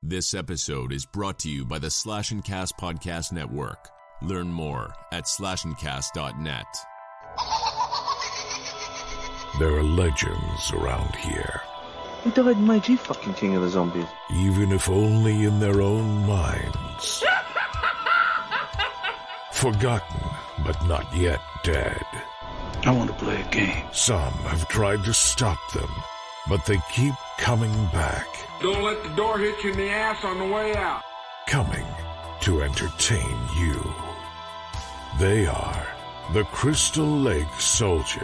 This episode is brought to you by the Slash and Cast Podcast Network. Learn more at slashandcast.net. There are legends around here. Who died in my fucking King of the Zombies? Even if only in their own minds. Forgotten, but not yet dead. I want to play a game. Some have tried to stop them, but they keep coming back. Don't let the door hit you in the ass on the way out. Coming to entertain you. They are the Crystal Lake Soldiers.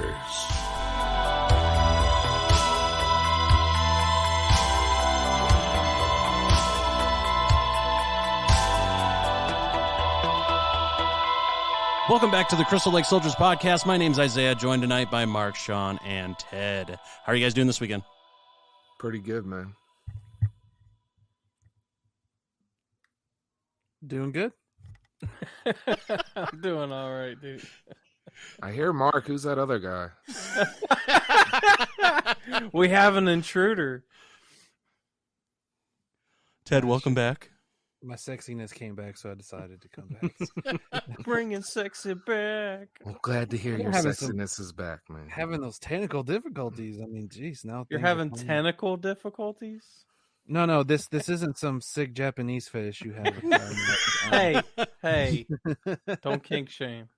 Welcome back to the Crystal Lake Soldiers podcast. My name's Isaiah, joined tonight by Mark, Sean, and Ted. How are you guys doing this weekend? Pretty good, man. Doing good? I'm doing all right, dude. I hear Mark. Who's that other guy? We have an intruder. Ted, welcome back. My sexiness came back, so I decided to come back. Bringing sexy back. Well, glad to hear your having sexiness is back, man. Having those technical difficulties. I mean, geez, now You're having tentacle difficulties? No, this isn't some sick Japanese fetish you have. Hey, don't kink shame.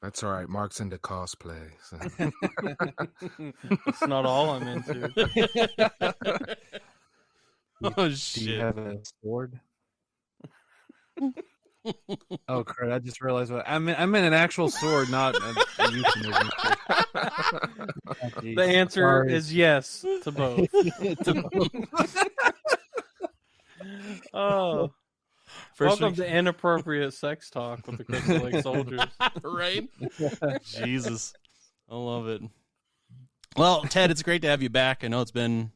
That's all right. Mark's into cosplay. So. It's not all I'm into. Oh, Do shit. you have a sword? Oh, crap. I just realized what I meant an actual sword, not a euphemism. The answer is yes to both. Oh, welcome to inappropriate sex talk with the Crystal Lake Soldiers. Right? Jesus. I love it. Well, Ted, it's great to have you back. I know it's been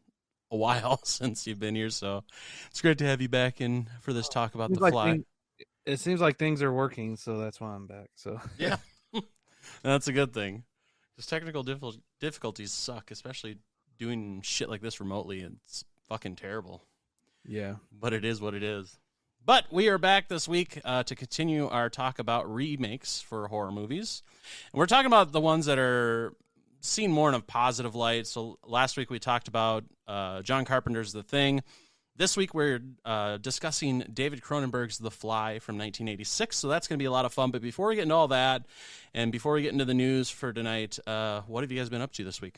a while since you've been here, so it's great to have you back in for this talk about The Fly. It seems like things are working, so that's why I'm back. So yeah, that's a good thing. Because technical difficulties suck, especially doing shit like this remotely. It's fucking terrible. Yeah, but it is what it is. But we are back this week to continue our talk about remakes for horror movies. And we're talking about the ones that are seen more in a positive light. So last week we talked about John Carpenter's The Thing. This week we're discussing David Cronenberg's The Fly from 1986. So that's going to be a lot of fun. But before we get into all that, and before we get into the news for tonight, what have you guys been up to this week?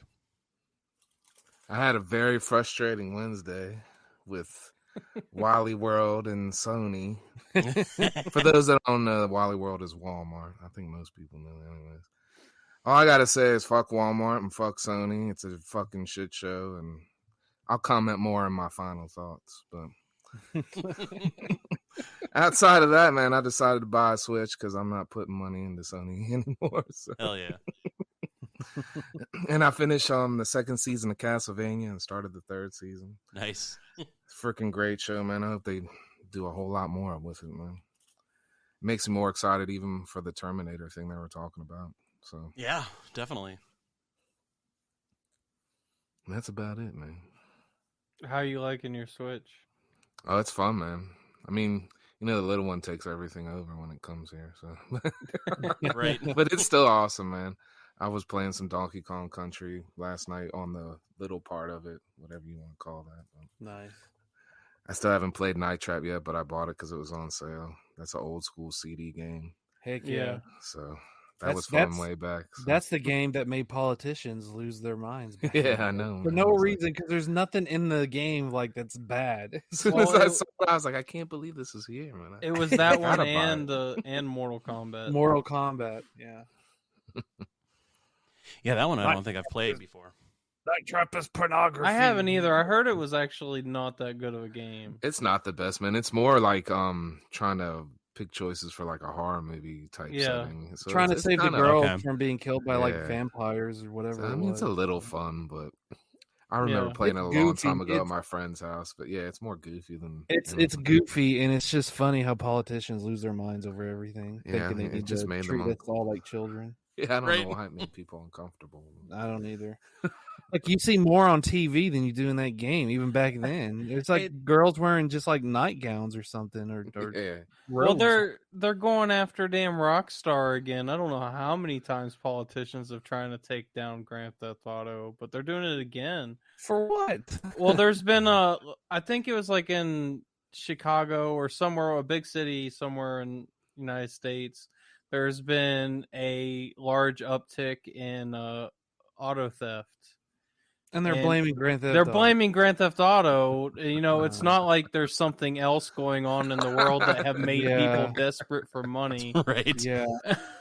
I had a very frustrating Wednesday with Wally World and Sony. For those that don't know, Wally World is Walmart. I think most people know anyways. All I gotta say is fuck Walmart and fuck Sony. It's a fucking shit show, and I'll comment more in my final thoughts. But outside of that, man, I decided to buy a Switch because I'm not putting money into Sony anymore. So. Hell yeah. And I finished the second season of Castlevania and started the third season. Nice. Freaking great show, man. I hope they do a whole lot more with it, man. Makes me more excited even for the Terminator thing they were talking about. So yeah, definitely. That's about it, man. How you liking your Switch? Oh, it's fun, man. I mean, you know, the little one takes everything over when it comes here, so right. But it's still awesome, man. I was playing some Donkey Kong Country last night on the little part of it, whatever you want to call that. Nice. I still haven't played Night Trap yet, but I bought it because it was on sale. That's an old school CD game. Heck yeah. So that was fun way back. So. That's the game that made politicians lose their minds. Yeah, I know. For no reason, because there's nothing in the game like that's bad. As soon as I saw it, I was like, I can't believe this is here, man. It was that one and Mortal Kombat. Mortal Kombat, yeah. Yeah, that one I don't think I've played before. Night Trap is pornography. I haven't either. I heard it was actually not that good of a game. It's not the best, man. It's more like trying to pick choices for like a horror movie type setting. So trying to save the girl okay. from being killed by like vampires or whatever. So, I mean, it's a little fun, but I remember playing it a long time ago at my friend's house. But yeah, it's more goofy than it's goofy, and it's just funny how politicians lose their minds over everything. Yeah, thinking they it just made them treat us all like children. Yeah, I don't know why it made people uncomfortable. I don't either. Like you see more on TV than you do in that game, even back then. It's like girls wearing just like nightgowns or something, or Yeah. Well, robes. they're going after damn Rockstar again. I don't know how many times politicians have tried to take down Grand Theft Auto, but they're doing it again. For what? Well, there's been I think it was like in Chicago or somewhere, a big city somewhere in the United States. There's been a large uptick in auto theft. And they're blaming Grand Theft They're Auto. blaming Grand Theft Auto. You know, it's not like there's something else going on in the world that have made people desperate for money. Right. Yeah.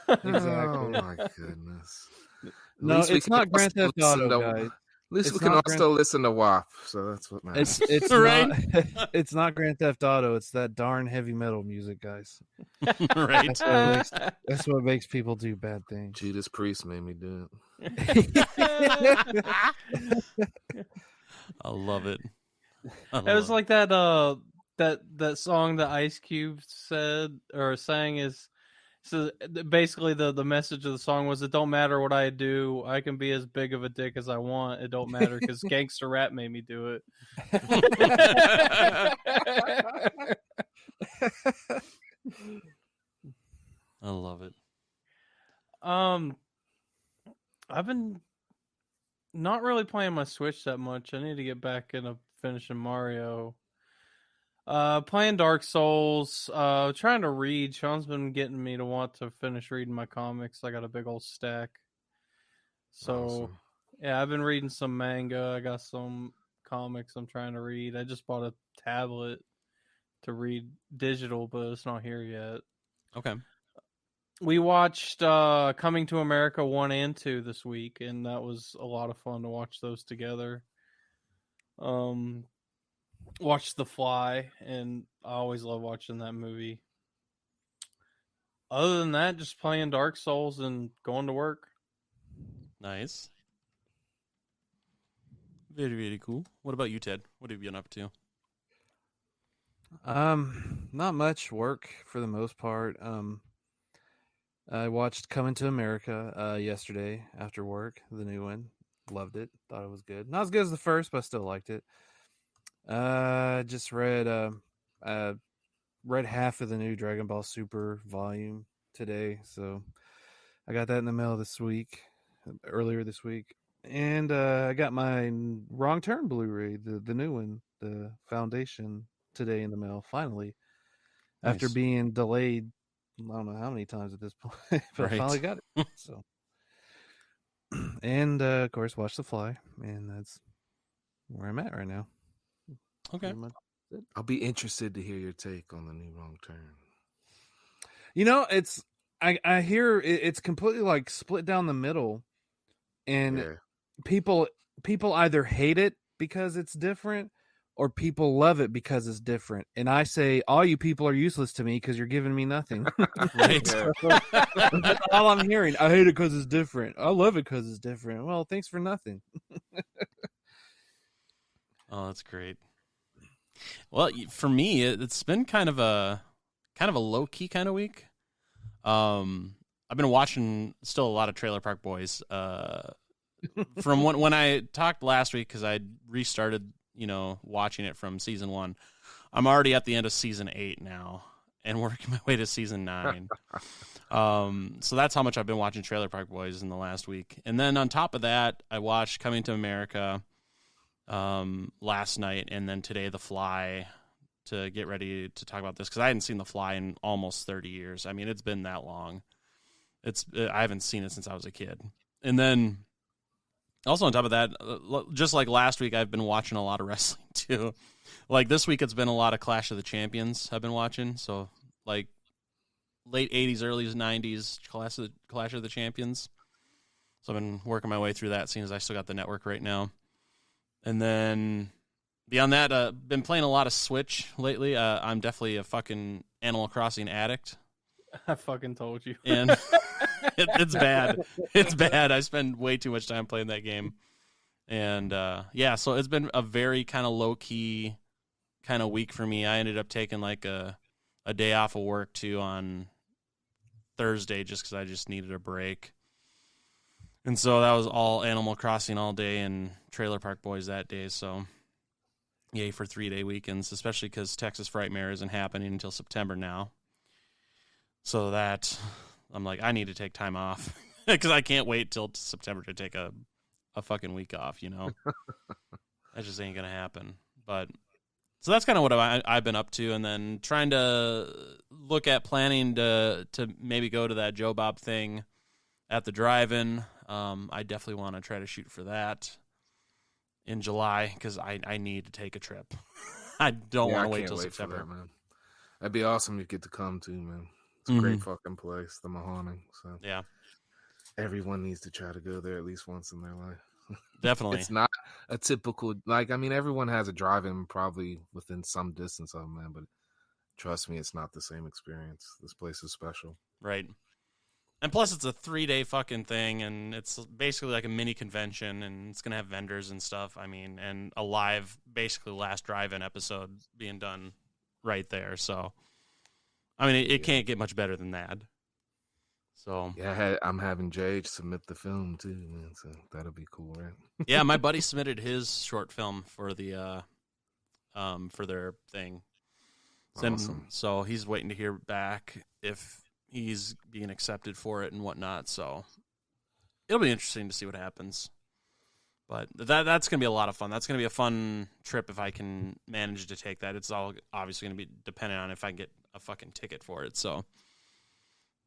Exactly. Oh my goodness. No, it's not Grand Theft Auto, guys. At least It's we can not also listen to WAP, so that's what matters. It's Right. not. It's not Grand Theft Auto. It's that darn heavy metal music, guys. Right. That's what makes people do bad things. Judas Priest made me do it. I love it. It was like that that song that Ice Cube said or sang is so basically the message of the song was, it don't matter what I do, I can be as big of a dick as I want, it don't matter because gangster rap made me do it. I love it. I've been not really playing my Switch that much. I need to get back into finishing Mario. Playing Dark Souls. Trying to read. Sean's been getting me to want to finish reading my comics. I got a big old stack. So, Awesome. yeah, I've been reading some manga. I got some comics I'm trying to read. I just bought a tablet to read digital, but it's not here yet. Okay. We watched Coming to America 1 and 2 this week, and that was a lot of fun to watch those together. Watched The Fly, and I always love watching that movie. Other than that, just playing Dark Souls and going to work. Nice. Very, very cool. What about you, Ted? What have you been up to? Not much work for the most part. I watched Coming to America yesterday after work, the new one. Loved it. Thought it was good. Not as good as the first, but I still liked it. Just read half of the new Dragon Ball Super volume today, so I got that in the mail earlier this week. And I got my Wrong Turn Blu-ray, the new one, the Foundation, today in the mail, finally. Nice. After being delayed, I don't know how many times at this point, but Right. I finally got it. So, and of course, watch The Fly, and that's where I'm at right now. Okay. Pretty much it. I'll be interested to hear your take on the new Wrong Turn. You know, it's I hear it's completely like split down the middle, and Yeah. people either hate it because it's different, or people love it because it's different. And I say, all you people are useless to me because you're giving me nothing. Right. That's all I'm hearing. I hate it because it's different. I love it because it's different. Well, thanks for nothing. Oh, that's great. Well, for me, it's been kind of a low key kind of week. I've been watching still a lot of Trailer Park Boys. From when I talked last week, because I restarted, watching it from season 1. I'm already at the end of season 8 now, and working my way to season 9. So that's how much I've been watching Trailer Park Boys in the last week. And then on top of that, I watched Coming to America last night, and then today The Fly, to get ready to talk about this, because I hadn't seen The Fly in almost 30 years. I mean, it's been that long. I haven't seen it since I was a kid. And then also on top of that, just like last week, I've been watching a lot of wrestling too. Like this week, it's been a lot of Clash of the Champions I've been watching. So like late 80s, early 90s Clash of the Champions. So I've been working my way through that, seeing as I still got the network right now. And then beyond that, been playing a lot of Switch lately. I'm definitely a fucking Animal Crossing addict. I fucking told you. And it's bad. It's bad. I spend way too much time playing that game. And so it's been a very kind of low-key kind of week for me. I ended up taking like a day off of work too on Thursday just because I just needed a break. And so that was all Animal Crossing all day and Trailer Park Boys that day. So yay for 3-day weekends, especially because Texas Frightmare isn't happening until September now. So that I'm like, I need to take time off because I can't wait till September to take a fucking week off, you know? That just ain't going to happen. But so that's kind of what I've been up to. And then trying to look at planning to maybe go to that Joe Bob thing at the drive-in. I definitely want to try to shoot for that in July because I need to take a trip. I don't want to wait till September. That, man. That'd be awesome if you get to come too, man. It's a great fucking place, the Mahoney. So yeah, everyone needs to try to go there at least once in their life. Definitely. It's not a typical, everyone has a drive-in probably within some distance of them, man, but trust me, it's not the same experience. This place is special. Right. And plus, it's a 3-day fucking thing, and it's basically like a mini convention, and it's going to have vendors and stuff. I mean, and a live, basically last drive-in episode being done right there. So, I mean, it can't get much better than that. So yeah, I'm having Jade submit the film too, man. So that'll be cool, right? Yeah, my buddy submitted his short film for the for their thing. Awesome. So he's waiting to hear back if he's being accepted for it and whatnot. So it'll be interesting to see what happens. But that's going to be a lot of fun. That's going to be a fun trip if I can manage to take that. It's all obviously going to be dependent on if I can get a fucking ticket for it. So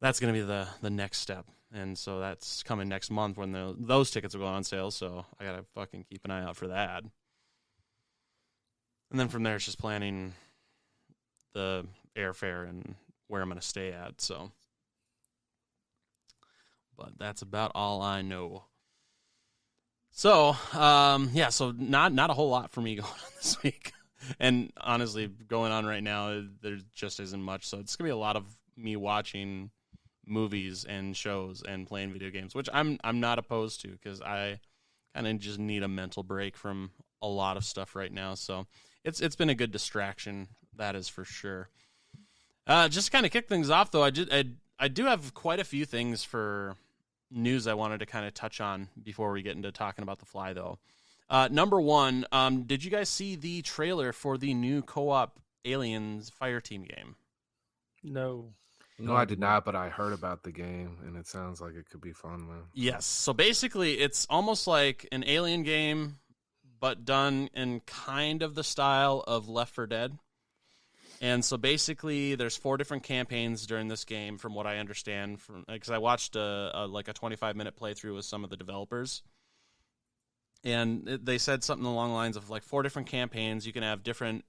that's going to be the next step. And so that's coming next month when those tickets will go on sale. So I got to fucking keep an eye out for that. And then from there, it's just planning the airfare and where I'm going to stay at. So, but that's about all I know. So, so not a whole lot for me going on this week. And honestly, going on right now, there just isn't much. So it's going to be a lot of me watching movies and shows and playing video games, which I'm not opposed to because I kind of just need a mental break from a lot of stuff right now. So it's been a good distraction, that is for sure. Just to kind of kick things off, though, I do have quite a few things for news I wanted to kind of touch on before we get into talking about The Fly, though. Number one, did you guys see the trailer for the new co-op Aliens Fireteam game? No. No, I did not, but I heard about the game, and it sounds like it could be fun, man. Yes. So basically, it's almost like an Alien game, but done in kind of the style of Left 4 Dead. And so basically, there's 4 different campaigns during this game, from what I understand, because I watched a 25-minute playthrough with some of the developers. And they said something along the lines of like 4 different campaigns. You can have different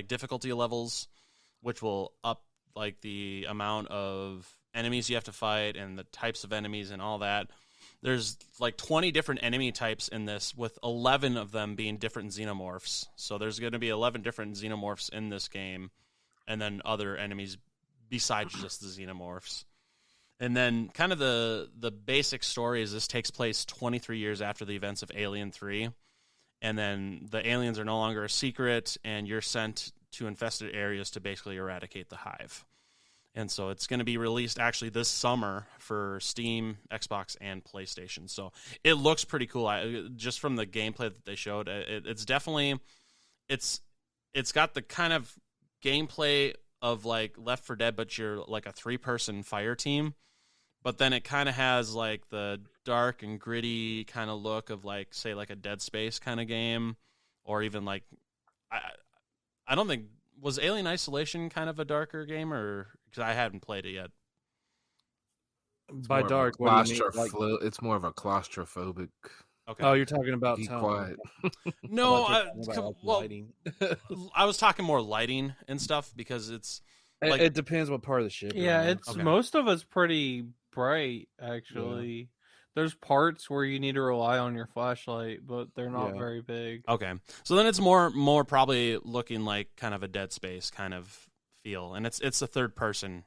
difficulty levels, which will up like the amount of enemies you have to fight and the types of enemies and all that. There's like 20 different enemy types in this, with 11 of them being different xenomorphs. So there's going to be 11 different xenomorphs in this game, and then other enemies besides just the xenomorphs. And then kind of the basic story is this takes place 23 years after the events of Alien 3. And then the aliens are no longer a secret, and you're sent to infested areas to basically eradicate the hive. And so it's going to be released actually this summer for Steam, Xbox, and PlayStation. So it looks pretty cool. Just from the gameplay that they showed, it's definitely it's got the kind of gameplay of like Left 4 Dead, but you're like a 3-person fire team. But then it kind of has like the dark and gritty kind of look of like, say, like a Dead Space kind of game, or even like I don't think, was Alien Isolation kind of a darker game, or because I haven't played it yet. By dark, what do you mean? Like, it's more of a claustrophobic. Okay. Oh, you're talking about Be tone. quiet. No, well, lighting. I was talking more lighting and stuff because it's like, it depends what part of the ship. Yeah, you're on. it's most of it's pretty bright actually. Yeah. There's parts where you need to rely on your flashlight, but they're not very big. Okay. So then it's more probably looking like kind of a Dead Space kind of feel. And it's a third person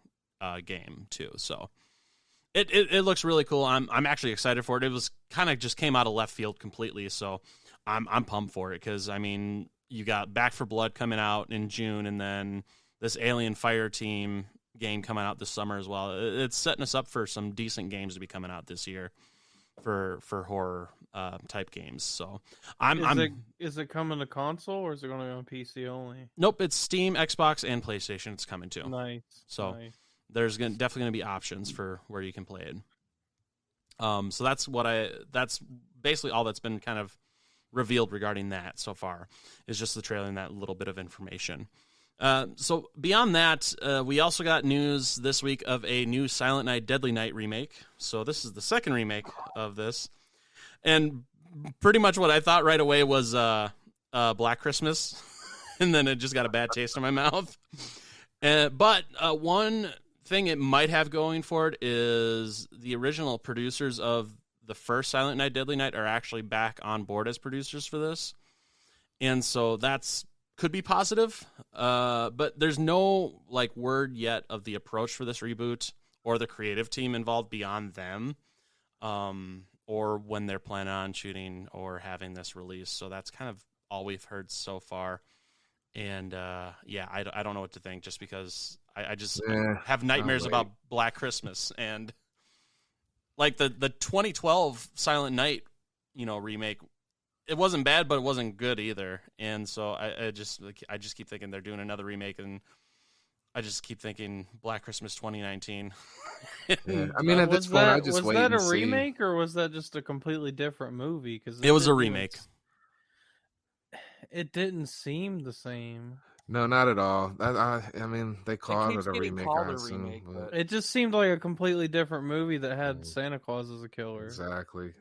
game too. So it looks really cool. I'm actually excited for it. It was kind of just came out of left field completely. So I'm pumped for it because, I mean, you got Back 4 Blood coming out in June, and then this Alien Fire Team game coming out this summer as well. It's setting us up for some decent games to be coming out this year for horror type games. So is it coming to console or is it going to be on PC only? Nope, it's Steam, Xbox, and PlayStation. It's coming to. Nice. So nice. there's definitely going to be options for where you can play it. So that's basically all that's been kind of revealed regarding that so far, is just the trailer and that little bit of information. So beyond that, we also got news this week of a new Silent Night, Deadly Night remake. So this is the second remake of this. And pretty much what I thought right away was Black Christmas. And then it just got a bad taste in my mouth. But one thing it might have going for it is the original producers of the first Silent Night, Deadly Night are actually back on board as producers for this. And so that's could be positive, but there's no word yet of the approach for this reboot or the creative team involved beyond them, or when they're planning on shooting or having this release. So that's kind of all we've heard so far. And I don't know what to think, just because I just have nightmares about Black Christmas and the 2012 Silent Night, remake. It wasn't bad, but it wasn't good either. And so I just keep thinking they're doing another remake, and I just keep thinking Black Christmas 2019. Yeah. I mean, at this point, I just wait and see. Was that a remake, or was that just a completely different movie? Because it was a remake. It didn't seem the same. No, not at all. I mean, they called it a remake. But it just seemed like a completely different movie that had Santa Claus as a killer. Exactly.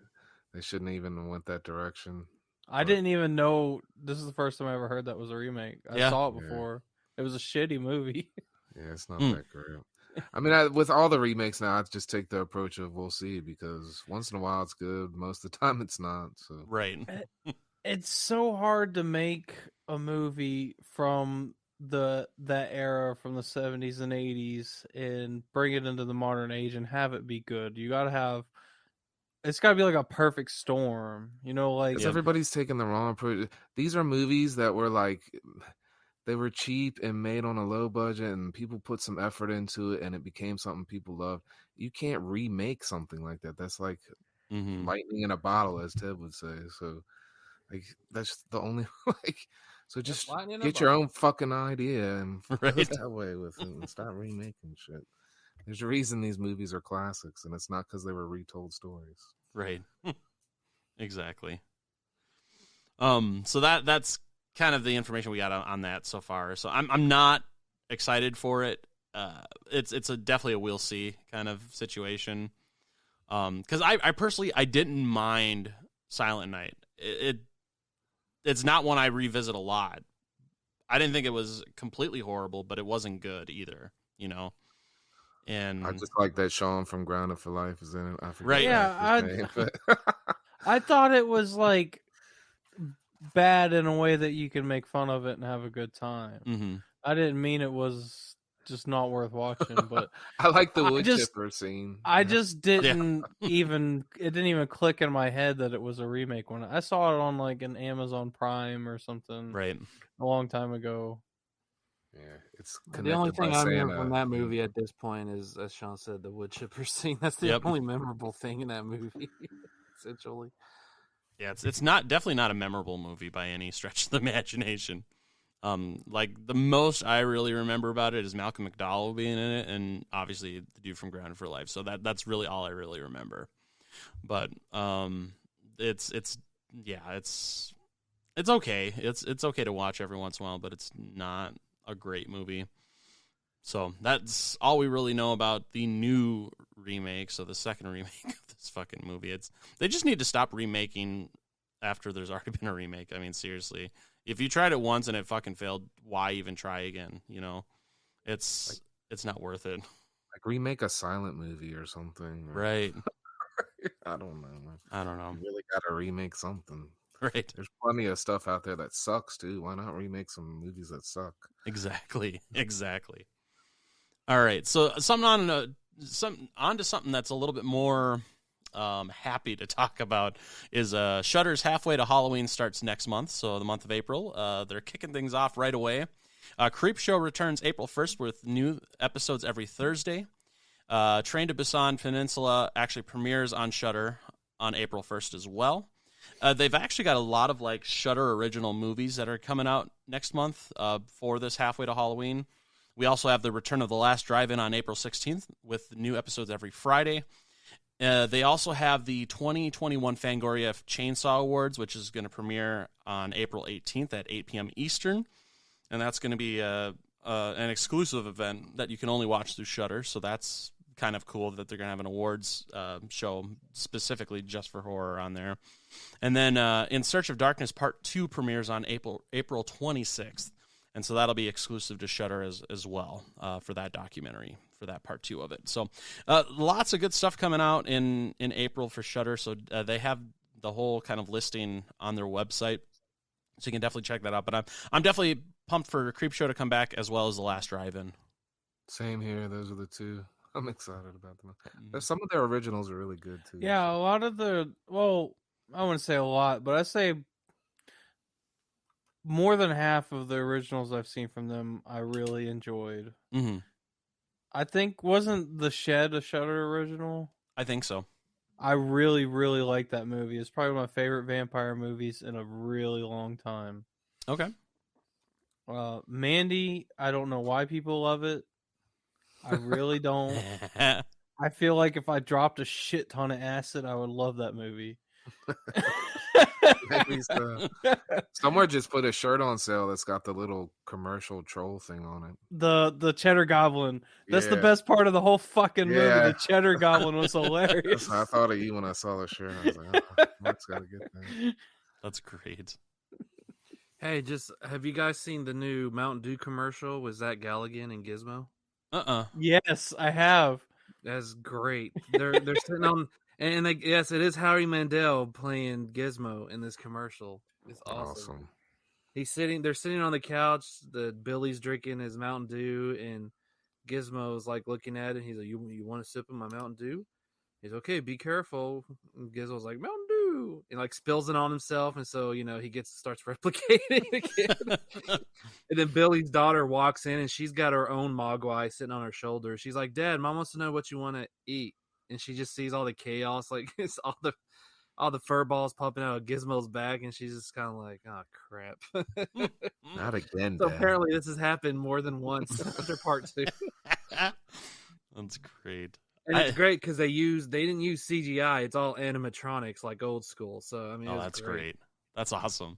They shouldn't even went that direction. I didn't even know. This is the first time I ever heard that was a remake. I saw it before. It was a shitty movie. Yeah, it's not that great. I mean, with all the remakes now, I just take the approach of we'll see, because once in a while it's good. Most of the time it's not. So right. It's so hard to make a movie from that era, from the 70s and 80s, and bring it into the modern age and have it be good. You got to have. It's got to be like a perfect storm, Because everybody's taking the wrong approach. These are movies that were they were cheap and made on a low budget, and people put some effort into it, and it became something people loved. You can't remake something like that. That's like lightning in a bottle, as Ted would say. So, that's the only So just get your own fucking idea and go that way with it, and stop remaking shit. There's a reason these movies are classics, and it's not because they were retold stories. Right. Exactly. So that's kind of the information we got on that so far. So I'm not excited for it. It's definitely a we'll see kind of situation. Because I personally didn't mind Silent Night. It's not one I revisit a lot. I didn't think it was completely horrible, but it wasn't good either. And I just like that Sean from Grounded for Life is in it. I forget right. Yeah, name, I thought it was bad in a way that you can make fun of it and have a good time. Mm-hmm. I didn't mean it was just not worth watching, but I like the wood chipper scene. I just didn't even. It didn't even click in my head that it was a remake when I saw it on an Amazon Prime or something, right, a long time ago. Yeah, it's the only thing I remember from that movie at this point is, as Sean said, the wood chipper scene. That's the only memorable thing in that movie, essentially. Yeah, it's definitely not a memorable movie by any stretch of the imagination. The most I really remember about it is Malcolm McDowell being in it, and obviously the dude from Grounded for Life. So that's really all I really remember. But it's okay. It's okay to watch every once in a while, but it's not a great movie. So that's all we really know about the new remake. So the second remake of this fucking movie. They just need to stop remaking after there's already been a remake. I mean, seriously. If you tried it once and it fucking failed, why even try again? It's not worth it. Remake a silent movie or something. Right. I don't know. You really got to remake something. Right. There's plenty of stuff out there that sucks too. Why not remake some movies that suck? Exactly. All right. So on to something that's a little bit more happy to talk about is Shudder's Halfway to Halloween starts next month, so the month of April. They're kicking things off right away, Creepshow returns April 1st with new episodes every Thursday. Train to Busan Peninsula actually premieres on Shudder on April 1st as well. They've actually got a lot of like Shudder original movies that are coming out next month for this halfway to Halloween. We also have the return of The Last Drive-In on April 16th with new episodes every Friday. They also have the 2021 Fangoria Chainsaw Awards, which is going to premiere on April 18th at 8 p.m. Eastern. And that's going to be an exclusive event that you can only watch through Shudder. So that's kind of cool that they're going to have an awards show specifically just for horror on there. And then In Search of Darkness Part 2 premieres on April 26th. And so that'll be exclusive to Shudder as well for that documentary, for that Part 2 of it. So lots of good stuff coming out in April for Shudder. So they have the whole kind of listing on their website. So you can definitely check that out. But I'm definitely pumped for Creepshow to come back as well as The Last Drive-In. Same here. Those are the two. I'm excited about them. Some of their originals are really good too. Yeah, a lot of I wouldn't say a lot, but I say more than half of the originals I've seen from them I really enjoyed. Mm-hmm. I think, wasn't The Shed a Shudder original? I think so. I really, really like that movie. It's probably one of my favorite vampire movies in a really long time. Okay. Mandy, I don't know why people love it. I really don't. I feel like if I dropped a shit ton of acid, I would love that movie. Maybe so. Somewhere just put a shirt on sale that's got the little commercial troll thing on it. The Cheddar Goblin. That's the best part of the whole fucking movie. The Cheddar Goblin was hilarious. I thought of you when I saw the shirt. I was like, oh, Mark's got to get that. That's great. Hey, have you guys seen the new Mountain Dew commercial with Zach Galligan and Gizmo? Yes, I have. That's great. They're sitting on, and yes, it is Howie Mandel playing Gizmo in this commercial. It's awesome. They're sitting on the couch. Billy's drinking his Mountain Dew, and Gizmo's like looking at it. He's like, "You want a sip of my Mountain Dew?" He's okay. Be careful. And Gizmo's like, "Mountain Dew," and like spills it on himself, and so he starts replicating again. And then Billy's daughter walks in, and she's got her own Mogwai sitting on her shoulder. She's like, "Dad, Mom wants to know what you want to eat," and she just sees all the chaos, like it's all the fur balls popping out of Gizmo's back, and she's just kind of like, "Oh crap!" Not again. So Dad. apparently, this has happened more than once after part 2. That's great. And it's great because they didn't use CGI. It's all animatronics, like old school. So I mean, that's great. That's awesome.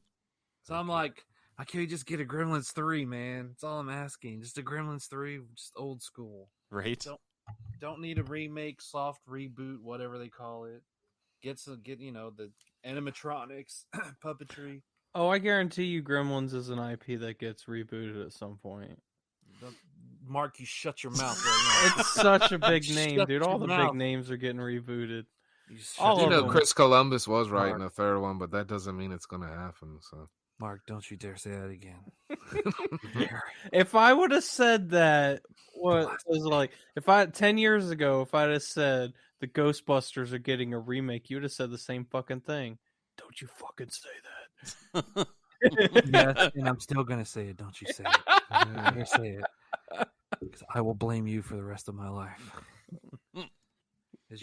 So I'm like, I can't just get a Gremlins 3, man. That's all I'm asking. Just a Gremlins 3, just old school. Right. Don't need a remake, soft reboot, whatever they call it. Get the animatronics, puppetry. Oh, I guarantee you, Gremlins is an IP that gets rebooted at some point. Mark, you shut your mouth right now. It's such a big name, dude. All the big names are getting rebooted. Chris Columbus was writing a third one, but that doesn't mean it's going to happen. So, Mark, don't you dare say that again. If I would have said that, if 10 years ago, if I'd have said the Ghostbusters are getting a remake, you'd have said the same fucking thing. Don't you fucking say that. Yes, and I'm still going to say it. Don't you say it. I'm going to say it. Because I will blame you for the rest of my life.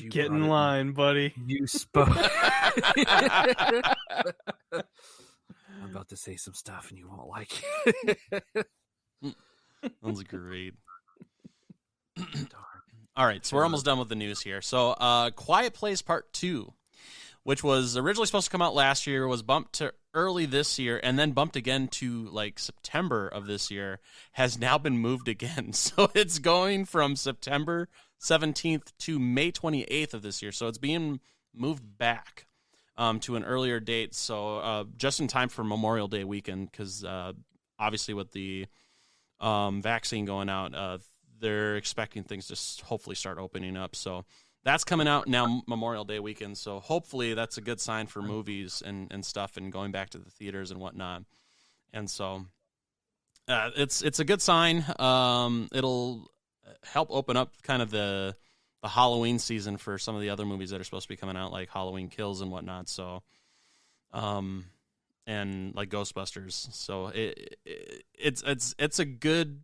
Get in line, buddy. You spoke. I'm about to say some stuff and you won't like it. That's great. All right, so we're almost done with the news here. So Quiet Place Part 2, which was originally supposed to come out last year, was bumped to early this year, and then bumped again to like September of this year, has now been moved again. So it's going from September 17th to May 28th of this year. So it's being moved back to an earlier date. So just in time for Memorial Day weekend, because obviously with the vaccine going out, they're expecting things to hopefully start opening up. So that's coming out now Memorial Day weekend, so hopefully that's a good sign for movies and stuff and going back to the theaters and whatnot. And so it's a good sign. It'll help open up kind of the Halloween season for some of the other movies that are supposed to be coming out, like Halloween Kills and whatnot. So, and and like Ghostbusters. So it's a good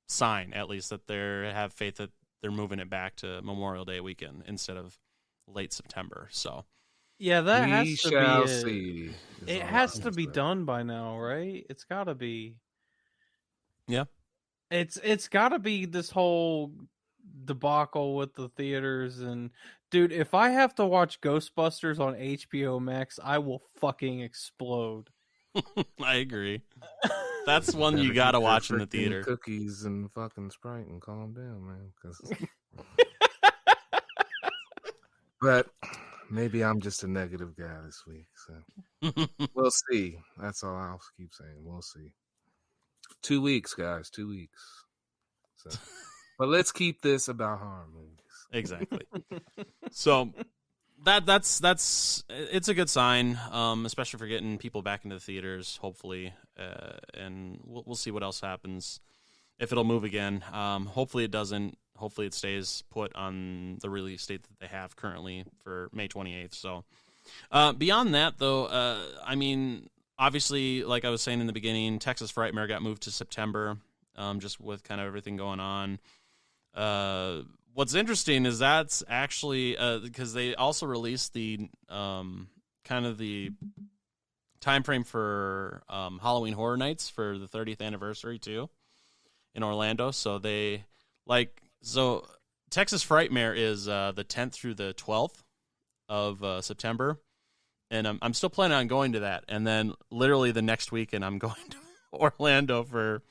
sign, at least, that they have faith that they're moving it back to Memorial Day weekend instead of late September. So yeah, that We has to shall be see. it has to be done by now, right? It's got to be. yeah. It's got to be this whole debacle with the theaters. And dude, if I have to watch Ghostbusters on HBO Max, I will fucking explode. I agree. That's one Better you gotta keep your watch in the freaking theater. Cookies and fucking Sprite and calm down, man. 'cause- But maybe I'm just a negative guy this week. So we'll see. That's all I'll keep saying. We'll see. 2 weeks, guys. 2 weeks. So, but let's keep this about horror movies. Exactly. So that's it's a good sign, especially for getting people back into the theaters, hopefully, and we'll see what else happens. If it'll move again, hopefully it doesn't. Hopefully it stays put on the release date that they have currently for May 28th. So beyond that, though, I mean, obviously, like I was saying in the beginning, Texas Frightmare got moved to September, just with kind of everything going on. What's interesting is that's actually because they also released the kind of the time frame for Halloween Horror Nights for the 30th anniversary too in Orlando. So Texas Frightmare is the 10th through the 12th of September, and I'm still planning on going to that. And then literally the next weekend I'm going to Orlando for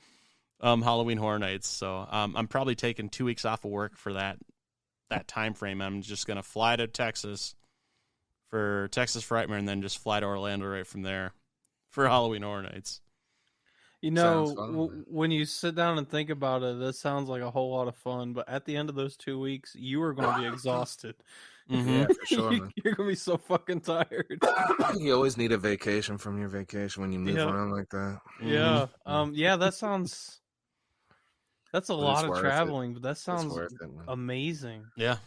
Halloween Horror Nights. So I'm probably taking 2 weeks off of work for that time frame. I'm just gonna fly to Texas for Texas Frightmare and then just fly to Orlando right from there for Halloween Horror Nights. You know, when you sit down and think about it, this sounds like a whole lot of fun. But at the end of those 2 weeks, you are going to be exhausted. Yeah, for sure. Man. You're going to be so fucking tired. You always need a vacation from your vacation when you move around like that. Yeah. Yeah, that's a lot of traveling, but that sounds amazing. Yeah.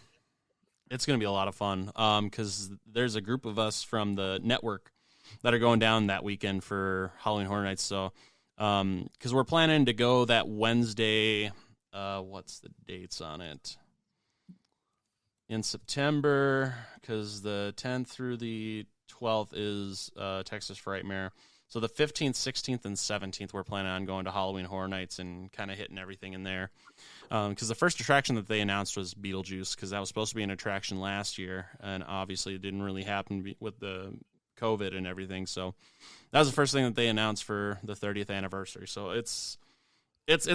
It's going to be a lot of fun because there's a group of us from the network that are going down that weekend for Halloween Horror Nights. So, because we're planning to go that Wednesday, what's the dates on it? In September, because the 10th through the 12th is Texas Frightmare. So the 15th, 16th, and 17th, we're planning on going to Halloween Horror Nights and kind of hitting everything in there. Because the first attraction that they announced was Beetlejuice, because that was supposed to be an attraction last year, and obviously it didn't really happen with the COVID and everything. So that was the first thing that they announced for the 30th anniversary. So it's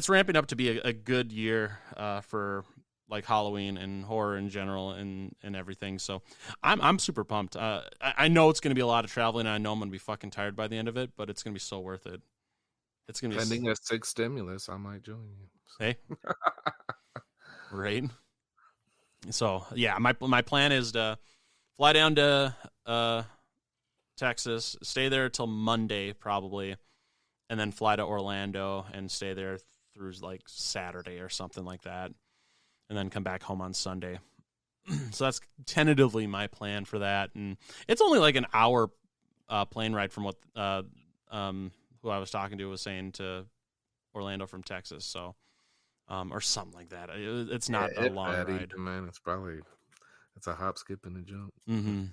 ramping up to be a good year for like Halloween and horror in general and everything. So I'm super pumped. I know it's going to be a lot of traveling. And I know I'm going to be fucking tired by the end of it, but it's going to be so worth it. It's going to be pending a 6th stimulus. I might join you. So. Hey, right. So yeah, my plan is to fly down to Texas, stay there till Monday probably, and then fly to Orlando and stay there through like Saturday or something like that, and then come back home on Sunday. So that's tentatively my plan for that, and it's only like an hour plane ride from what who I was talking to was saying to Orlando from Texas. So or something like that. It's not a long ride. Man, it's a hop, skip, and a jump. Mm-hmm.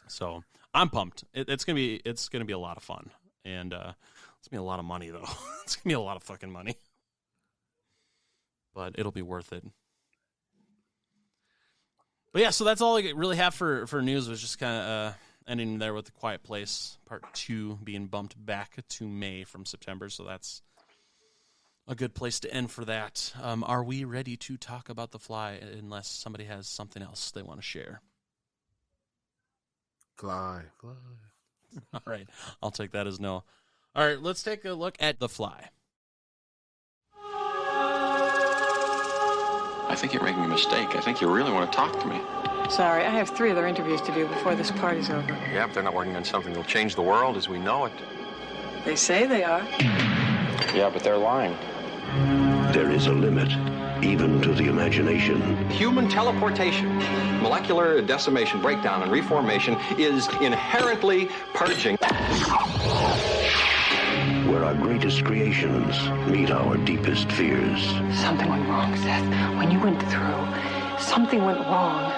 So I'm pumped. It's gonna be a lot of fun, and it's gonna be a lot of money though. It's gonna be a lot of fucking money, but it'll be worth it. But yeah, so that's all I really have for news. Was just kind of ending there with The Quiet Place Part 2 being bumped back to May from September. So that's a good place to end for that. Are we ready to talk about The Fly? Unless somebody has something else they want to share. Fly. All right, I'll take that as no. All right, let's take a look at The Fly. I think you're making a mistake. I think you really want to talk to me. Sorry, I have 3 other interviews to do before this party's over. Yeah, but they're not working on something that'll change the world as we know it. They say they are. Yeah, but they're lying. There is a limit, even to the imagination. Human teleportation, molecular decimation, breakdown, and reformation is inherently purging. Where our greatest creations meet our deepest fears. Something went wrong, Seth. When you went through, something went wrong.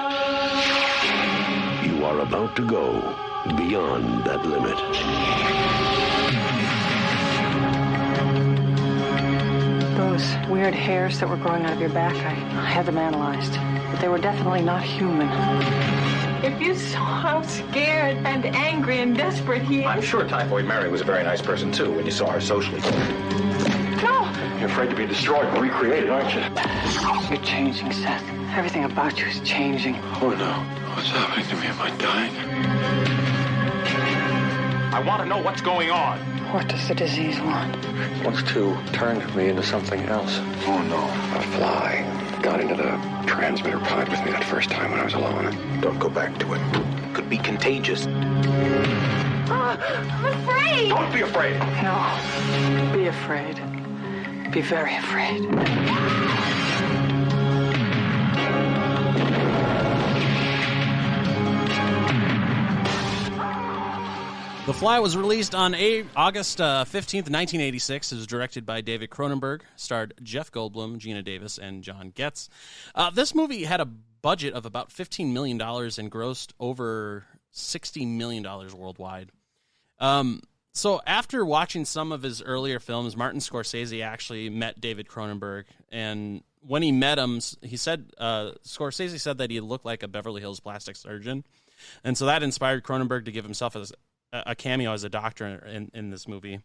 You are about to go beyond that limit. Those weird hairs that were growing out of your back, I had them analyzed. But they were definitely not human. If you saw how scared and angry and desperate he is. I'm sure Typhoid Mary was a very nice person, too, when you saw her socially. No! You're afraid to be destroyed and recreated, aren't you? You're changing, Seth. Everything about you is changing. Oh, no. What's happening to me? Am I dying? I want to know what's going on. What does the disease want? It wants to turn me into something else. Oh, no. A fly got into the transmitter pod with me that first time when I was alone. Don't go back to it. Could be contagious. I'm afraid! Don't be afraid! No. Be afraid. Be very afraid. The Fly was released on August 15th, 1986. It was directed by David Cronenberg, starred Jeff Goldblum, Gina Davis, and John Getz. This movie had a budget of about $15 million and grossed over $60 million worldwide. So after watching some of his earlier films, Martin Scorsese actually met David Cronenberg, and when he met him, he said Scorsese said that he looked like a Beverly Hills plastic surgeon, and so that inspired Cronenberg to give himself a cameo as a doctor in this movie.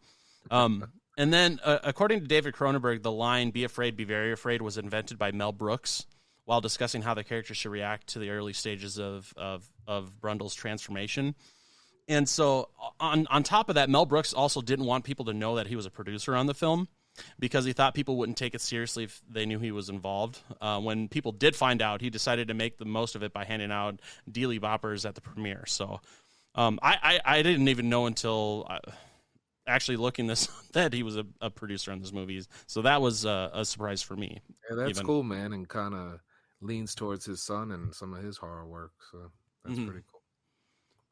And then, according to David Cronenberg, the line, "Be afraid, be very afraid," was invented by Mel Brooks while discussing how the character should react to the early stages of Brundle's transformation. And so, on top of that, Mel Brooks also didn't want people to know that he was a producer on the film because he thought people wouldn't take it seriously if they knew he was involved. When people did find out, he decided to make the most of it by handing out dealy boppers at the premiere. So I didn't even know until actually looking this that he was a producer on this movie. So that was a surprise for me. Yeah, that's cool, man, and kind of leans towards his son and some of his horror work. So that's pretty cool.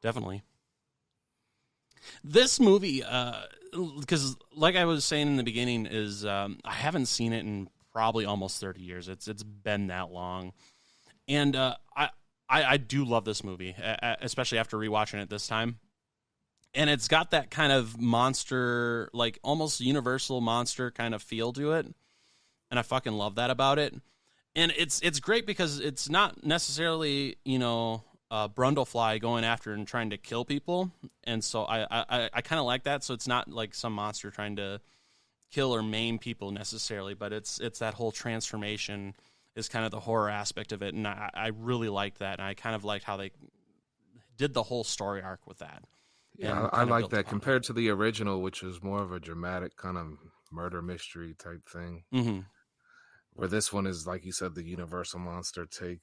Definitely. This movie, because like I was saying in the beginning, is I haven't seen it in probably almost 30 years. It's been that long, and I do love this movie, especially after rewatching it this time. And it's got that kind of monster, like almost Universal monster kind of feel to it, and I fucking love that about it. And it's great because it's not necessarily Brundlefly going after and trying to kill people, and so I kind of like that. So it's not like some monster trying to kill or maim people necessarily, but it's that whole transformation is kind of the horror aspect of it, and I really liked that, and I kind of liked how they did the whole story arc with that. Yeah, I like that compared to the original, which was more of a dramatic kind of murder mystery type thing. Mm-hmm. Where this one is, like you said, the Universal monster take.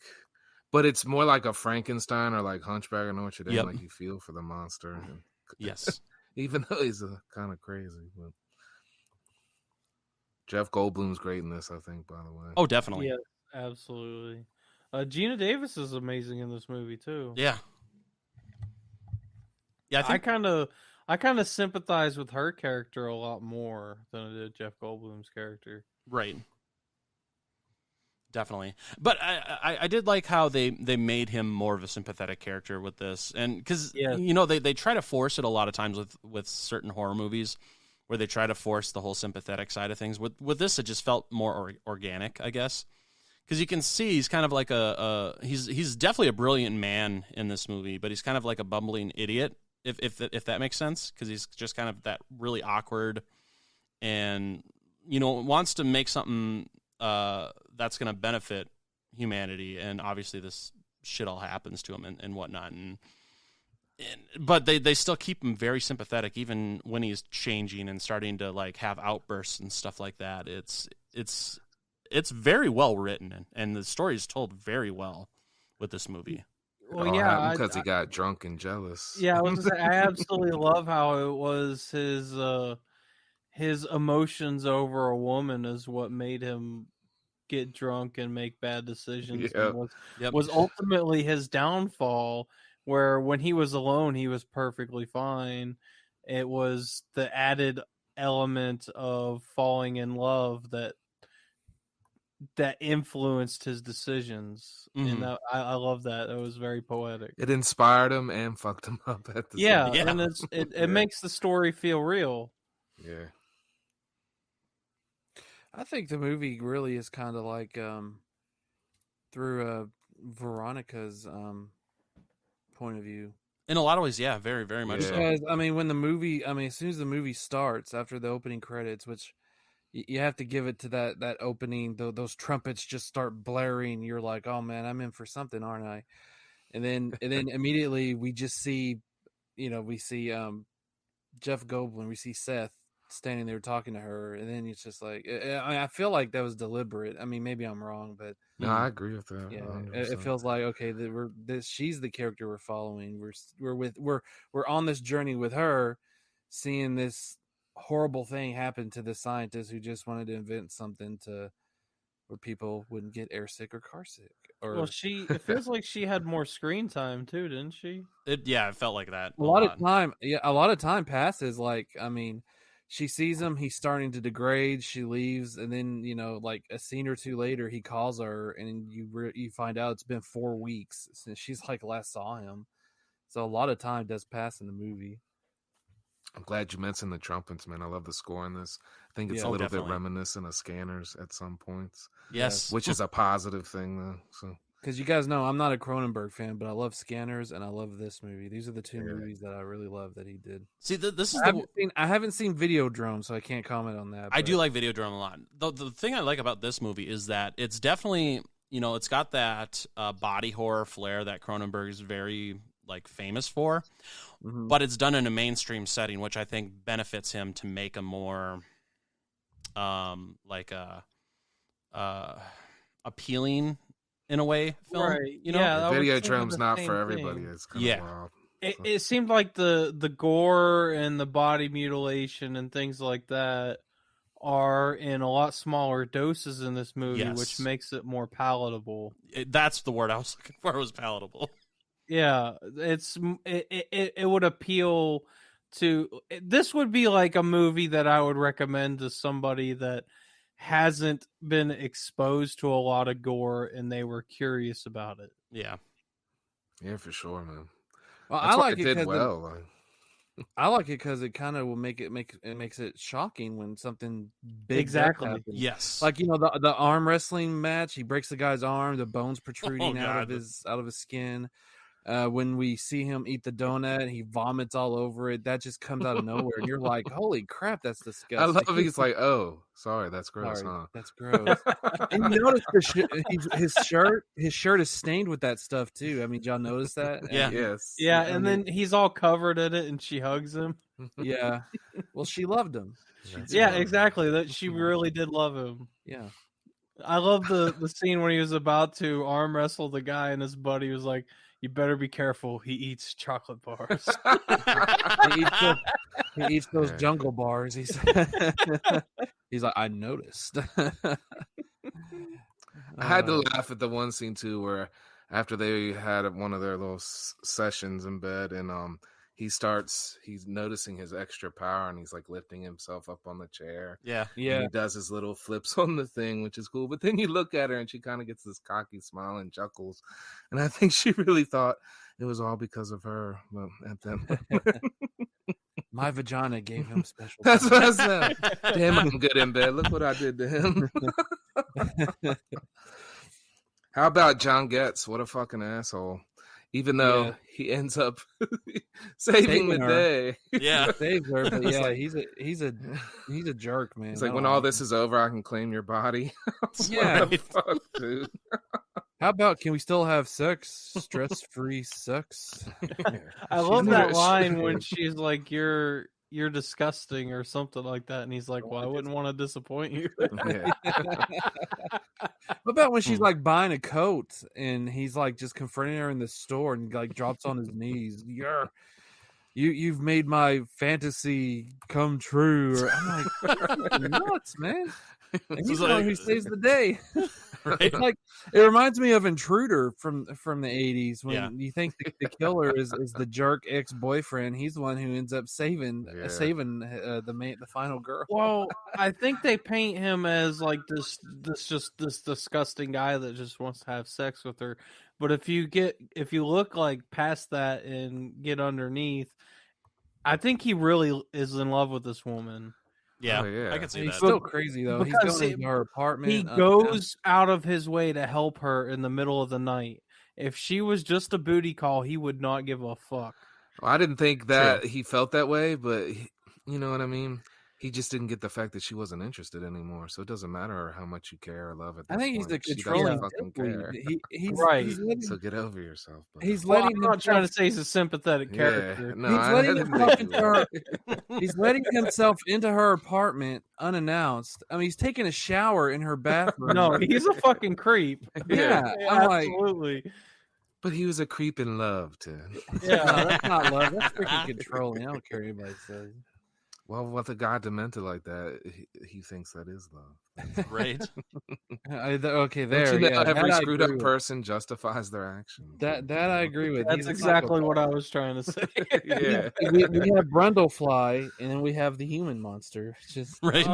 But it's more like a Frankenstein or like Hunchback of Notre Dame. Yep. Like you feel for the monster. Yes. Even though he's kind of crazy. But Jeff Goldblum's great in this, I think, by the way. Oh, definitely. Yes, absolutely. Gina Davis is amazing in this movie, too. Yeah. Yeah, I kind of sympathize with her character a lot more than I did Jeff Goldblum's character. Right. Definitely. But I did like how they made him more of a sympathetic character with this. And because, they try to force it a lot of times with certain horror movies where they try to force the whole sympathetic side of things. With this, it just felt more organic, I guess. Because you can see he's kind of like he's definitely a brilliant man in this movie, but he's kind of like a bumbling idiot, if that makes sense. Because he's just kind of that really awkward and, wants to make something that's going to benefit humanity, and obviously this shit all happens to him and whatnot, but they still keep him very sympathetic even when he's changing and starting to like have outbursts and stuff like that. It's very well written, and the story is told very well with this movie. Well, yeah, because he got drunk and jealous. Yeah, I absolutely love how it was his emotions over a woman is what made him get drunk and make bad decisions. Was ultimately his downfall, where when he was alone he was perfectly fine, It was the added element of falling in love that influenced his decisions. And I love that. It was very poetic. It inspired him and fucked him up at the same time. And it makes the story feel real. Yeah. I think the movie really is kind of like through Veronica's point of view. In a lot of ways, yeah, very, very much so. Because, I mean, as soon as the movie starts, after the opening credits, which you have to give it to that opening, those trumpets just start blaring. You're like, oh man, I'm in for something, aren't I? And then immediately we just see, we see Jeff Goldblum, we see Seth standing there talking to her, and then it's just like, I feel like that was deliberate. I mean, maybe I'm wrong, but no, I agree with that. Yeah, it feels like, okay, she's the character we're following. We're on this journey with her, seeing this horrible thing happen to the scientist who just wanted to invent something where people wouldn't get airsick or car sick. Well, it feels like she had more screen time too, didn't she? It felt like that. A lot of time passes. Like, I mean, she sees him, he's starting to degrade, she leaves, and then, like a scene or two later, he calls her, and you find out it's been 4 weeks since she's like last saw him. So a lot of time does pass in the movie. I'm glad you mentioned the trumpets, man. I love the score in this. I think it's a little bit reminiscent of Scanners at some points. Yes. Which is a positive thing, though. So, because you guys know I'm not a Cronenberg fan, but I love Scanners and I love this movie. These are the two movies that I really love that he did. See, this is I haven't seen Videodrome, so I can't comment on that. I do like Videodrome a lot. The thing I like about this movie is that it's definitely, it's got that body horror flair that Cronenberg is very famous for, but it's done in a mainstream setting, which I think benefits him to make a more appealing in a way film. Right. Yeah, Videodrome's not for everybody. It's kind of wild. It seemed like the gore and the body mutilation and things like that are in a lot smaller doses in this movie, which makes it more palatable. That's the word I was looking for. It was palatable. Yeah, it would appeal to. This would be like a movie that I would recommend to somebody that hasn't been exposed to a lot of gore and they were curious about it. Yeah, for sure, man. Well, I like it did well. I like it because it kind of will makes it shocking when something big exactly. Yes, like the arm wrestling match. He breaks the guy's arm, the bones protruding out of his skin. When we see him eat the donut, he vomits all over it. That just comes out of nowhere, and you're like, "Holy crap, that's disgusting!" I love he's like, "Oh, sorry, that's gross, huh?" That's gross. And you notice his shirt is stained with that stuff too. I mean, y'all notice that? Yeah. Yes. Yeah, and then he's all covered in it, and she hugs him. Yeah. Well, she loved him. Exactly. That she really did love him. Yeah. I love the scene when he was about to arm wrestle the guy, and his buddy was like, "You better be careful. He eats chocolate bars." he eats those jungle bars. He's like, I noticed. I had to laugh at the one scene too, where after they had one of their little sessions in bed, and he's noticing his extra power, and he's like lifting himself up on the chair. Yeah. And he does his little flips on the thing, which is cool. But then you look at her, and she kind of gets this cocky smile and chuckles, and I think she really thought it was all because of her. Well, at that my vagina gave him special. That's what I said. Damn, I'm good in bed. Look what I did to him. How about John Getz? What a fucking asshole. Even though he ends up saving the day. Yeah. Saves her, but yeah, he's a jerk, man. It's like, when all this is over, I can claim your body. Yeah. Fuck, dude. How about, can we still have sex? Stress-free sex. I love that line when she's like, you're disgusting or something like that, and he's like, well, I wouldn't want to disappoint you. What about when she's like buying a coat and he's like just confronting her in the store and like drops on his knees? You've made my fantasy come true. I'm like, nuts, man. And he's the one who saves the day. Right? Like it reminds me of Intruder from the 80s when Yeah. you think the killer is the jerk ex-boyfriend. He's the one who ends up saving the final girl. Well, I think they paint him as like this disgusting guy that just wants to have sex with her. But if you look like past that and get underneath, I think he really is in love with this woman. Yeah, Oh, yeah. I can see He's that. still crazy though. He's Because going into her apartment. He goes out of his way to help her in the middle of the night. If she was just a booty call, he would not give a fuck. Well, I didn't think that he felt that way, but you know what I mean? He just didn't get the fact that she wasn't interested anymore. So it doesn't matter how much you care or love at that I think he's point. a She controlling doesn't fucking dickweed. care. He's right. So get over yourself. Bud. He's Well, letting I'm not himself- trying to say he's a sympathetic character. Yeah, no, he's I letting didn't himself think into you her. were. He's letting himself into her apartment unannounced. I mean, he's taking a shower in her bathroom. No, he's a fucking creep. Yeah, I'm like, absolutely. But he was a creep in love, Ted. no, that's not love. That's freaking controlling. I don't care what anybody says. Well, with a guy demented like that, he thinks that is love. Right? Okay, there. Don't you know Yeah, every that I screwed agree up with. person justifies their actions. That I agree with. That's He's a exactly psychopath. what I was trying to say. Yeah. we have Brundlefly, and then we have the human monster. It's just Right.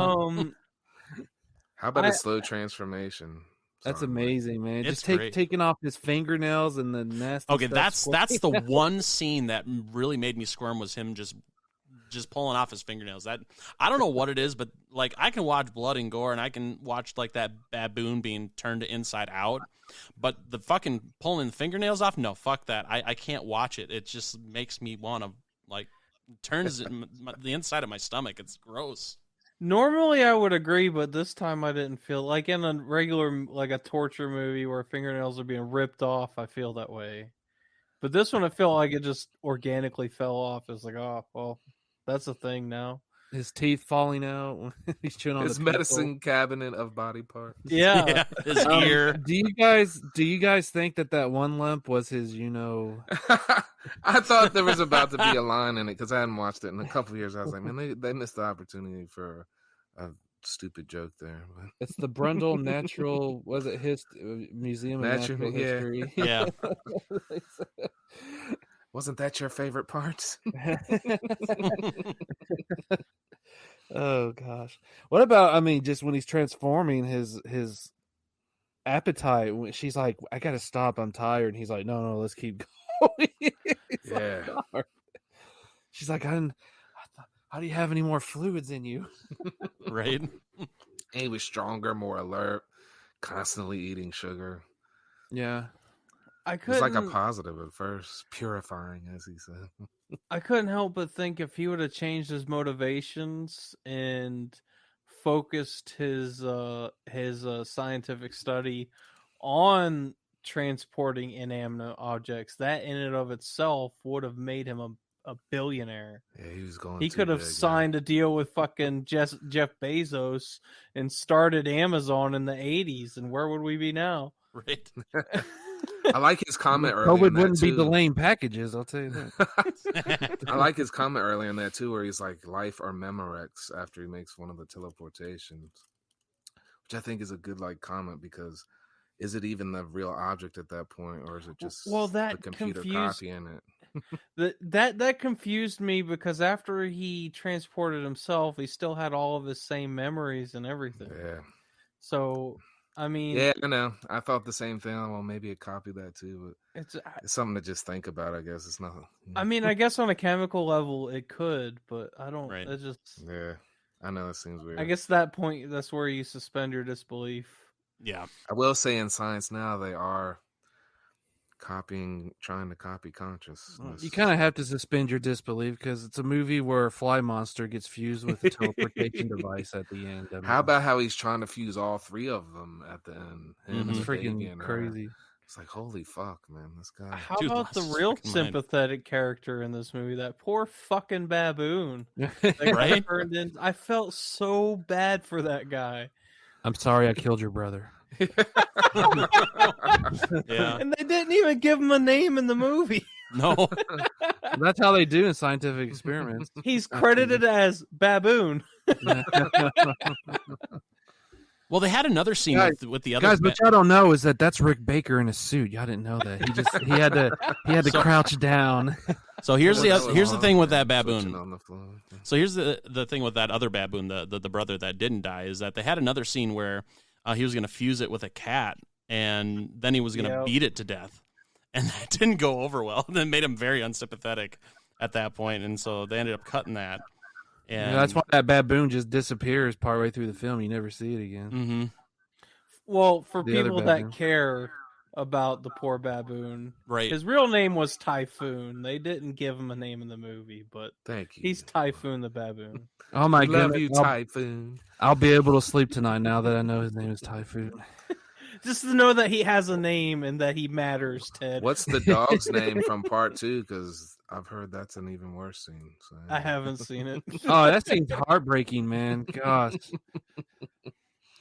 How about I- a slow transformation? that's Sorry, Mike. amazing, man. It's Just great. taking off his fingernails and the nasty. Okay, stuff that's the squirting. one scene that really made me squirm was him just pulling off his fingernails. That I don't know what it is, but like I can watch blood and gore, and I can watch like that baboon being turned inside out, but the fucking pulling the fingernails off, no, fuck that. I can't watch it. It just makes me want to like turns the inside of my stomach. It's gross. Normally I would agree, but this time I didn't feel like in a regular like a torture movie where fingernails are being ripped off. I feel that way, but this one I feel like it just organically fell off. It's like, oh well, that's a thing now. His teeth falling out. He's chewing on His the medicine cabinet of body parts. Yeah, his ear. Do you guys think that one limp was his? I thought there was about to be a line in it because I hadn't watched it in a couple of years. I was like, man, they missed the opportunity for a stupid joke there. But It's the Brundle Natural. Was it his Museum of Natural yeah. History? Yeah. wasn't that your favorite part? Oh gosh. What about? I mean, just when he's transforming his appetite. When she's like, "I gotta stop. I'm tired." And he's like, "No, let's keep going." It's like, Yeah. "God." She's like, "How do you have any more fluids in you?" Right? He was stronger, more alert, constantly eating sugar. Yeah. I It was couldn't. like a positive at first, purifying, as he said. I couldn't help but think if he would have changed his motivations and focused his scientific study on transporting inanimate objects, that in and of itself would have made him a billionaire. Yeah, he was going. He too could have big, yeah. signed a deal with fucking Jeff Bezos and started Amazon in the 80s, and where would we be now? Right. I like his comment earlier. COVID in that, wouldn't be too. delaying packages. I'll tell you that. I like his comment earlier in that too, where he's like life or Memorex after he makes one of the teleportations, which I think is a good like comment because is it even the real object at that point, or is it just that the computer confused- copying it? That confused me because after he transported himself, he still had all of his same memories and everything. Yeah. So I mean, Yeah, I know. I thought the same thing. Well, maybe it copied that too, but it's something to just think about. I guess it's nothing. I mean, I guess on a chemical level it could, but I don't. Right. It just. Yeah, I know it seems weird. I guess that point, that's where you suspend your disbelief. Yeah. I will say in science now they are trying to copy consciousness. You kind of have to suspend your disbelief because it's a movie where a fly monster gets fused with a teleportation device at the end. I mean, How about how he's trying to fuse all three of them at the end? Him, it's the freaking baby, and her. crazy. It's like, holy fuck, man, this guy. How Dude, about the lost his real fucking mind. sympathetic character in this movie? That poor fucking baboon. That got Right? turned in. I felt so bad for that guy. I'm sorry I killed your brother. Yeah. And they didn't even give him a name in the movie. No. That's how they do in scientific experiments. He's credited as Baboon. Well, they had another scene with the other guys. What y'all don't know is that's Rick Baker in a suit. Y'all didn't know that. He had to crouch down. So here's the thing with that baboon. So here's the thing with that other baboon, the brother that didn't die, is that they had another scene where he was going to fuse it with a cat, and then he was going to beat it to death, and that didn't go over well. And that made him very unsympathetic at that point, and so they ended up cutting that. And that's why that baboon just disappears partway through the film. You never see it again. Mm-hmm. Well, for people that care about the poor baboon, right? His real name was Typhoon. They didn't give him a name in the movie, but thank you. He's Typhoon the baboon. Oh my goodness, love you, Typhoon. I'll be able to sleep tonight now that I know his name is Typhoon. Just to know that he has a name and that he matters, Ted. What's the dog's name from part 2? Because I've heard that's an even worse scene. So. I haven't seen it. Oh, that seems heartbreaking, man. Gosh.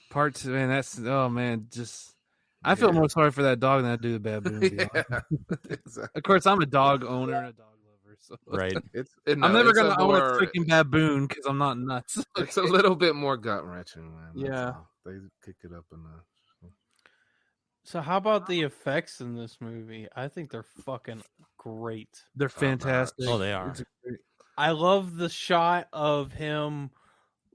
Part 2, man, just I feel more sorry for that dog than I do the baboon. Exactly. Of course, I'm a dog owner and a dog lover, so right. I'm never gonna own a freaking baboon because I'm not nuts. It's a little bit more gut wrenching, man. Yeah, they kick it up enough. So how about the effects in this movie? I think they're fucking great. They're fantastic. Oh, they are. I love the shot of him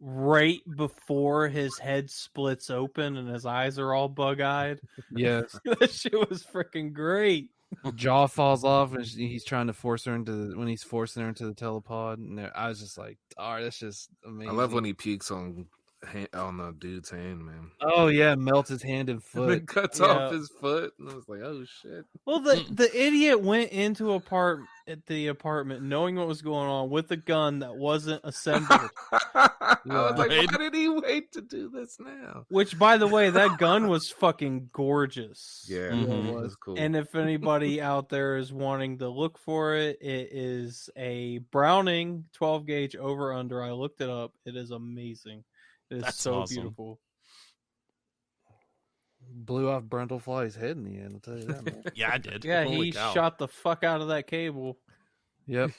right before his head splits open and his eyes are all bug-eyed. Yes. That shit was freaking great. Jaw falls off and he's trying to force her when he's forcing her into the telepod. And I was just like, oh, that's just amazing. I love when he pukes on the dude's hand, man. Oh yeah, melts his hand and foot. It cuts off his foot, and I was like, "Oh shit!" Well, the idiot went into the apartment knowing what was going on with a gun that wasn't assembled. I was like, "Why did he wait to do this now?" Which, by the way, that gun was fucking gorgeous. Yeah, it was cool. And if anybody out there is wanting to look for it, it is a Browning 12 gauge over under. I looked it up. It is amazing. It's so awesome. Beautiful. Blew off Brundlefly's head in the end, I'll tell you that, man. Yeah, I did. Yeah, Holy he cow. shot the fuck out of that cable. Yep.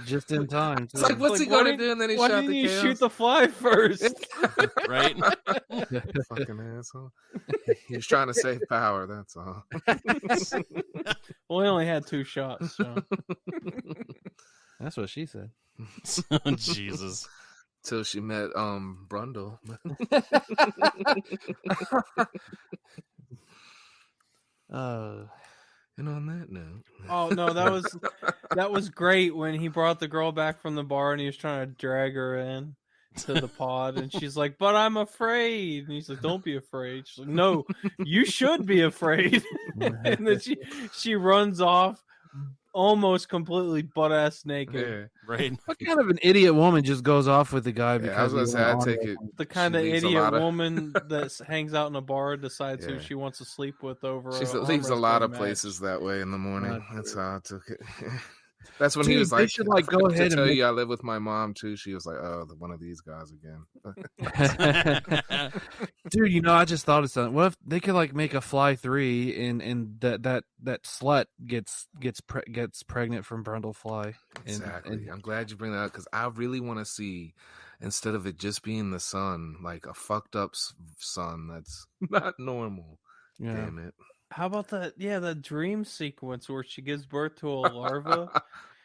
Just in time. It's like, what's he going to do? And then he shot the cable. Why didn't you shoot the fly first? Right? Fucking asshole. He was trying to save power, that's all. Well, he only had 2 shots, so. That's what she said. Jesus. Till she met Brundle. And on that note. Oh no, that was great when he brought the girl back from the bar and he was trying to drag her in to the pod and she's like, "But I'm afraid." And he's like, "Don't be afraid." She's like, "No, you should be afraid." And then she runs off almost completely butt-ass naked. Yeah. Right. What kind of an idiot woman just goes off with the guy because I was gonna say, I'd take it. The kind of idiot woman that hangs out in a bar decides who she wants to sleep with over. She leaves a lot of places that way in the morning. That's how I took it. That's when he was like, should like go ahead and tell you I live with my mom too. She was like, "Oh, one of these guys again." Dude, I just thought of something. What if they could like make a Fly 3 and that slut gets pregnant from Brundlefly? Exactly. I'm glad you bring that up because I really want to see, instead of it just being the son, like a fucked up son that's not normal. Yeah. Damn it. How about that? Yeah, the dream sequence where she gives birth to a larva.